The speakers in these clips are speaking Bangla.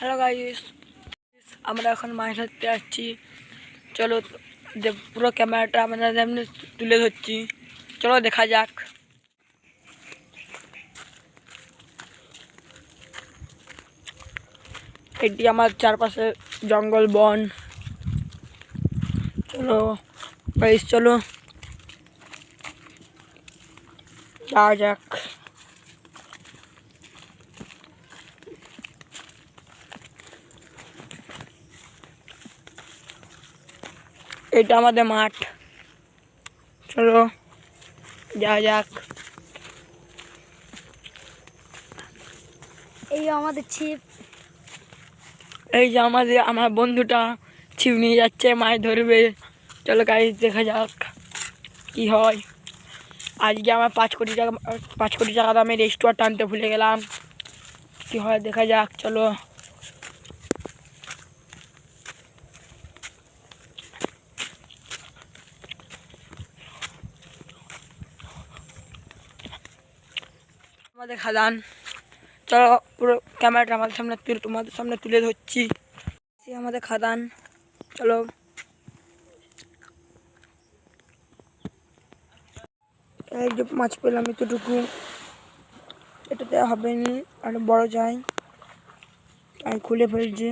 হ্যালো গাইস, আমরা এখন মাছ ধরতে যাচ্ছি। চলো পুরো ক্যামেরাটা আমরা যেমনি তুলে ধরছি, চলো দেখা যাক। এটি আমার চারপাশে জঙ্গল বন। চলো গাইস, চলো যাওয়া যাক। এটা আমাদের মাঠ, চলো যাওয়া যাক। এই আমাদের ছিপ, এই যে আমার বন্ধুটা ছিপ নিয়ে যাচ্ছে, মাছ ধরবে। চলো গাইস দেখা যাক কি হয়। আজকে আমার 5 কোটি টাকা দামের রেস্টুরেন্ট টানতে ভুলে গেলাম। কি হয় দেখা যাক, চলো। আমাদের খাদান, চলো পুরো ক্যামেরাটা তোমাদের সামনে তুলে ধরছি। আমাদের খাদান, চলো। এই যে মাছ পেলাম এতটুকু, এটাতে হবে নি, আর বড় চাই, তাই খুলে ফেলছি।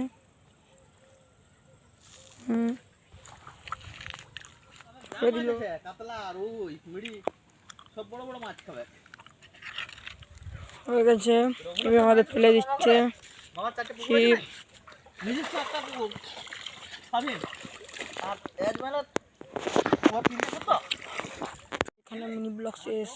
হয়ে গেছে, আমাদের ফেলে দিচ্ছে। এখানে মিনি ব্লগ শেষ।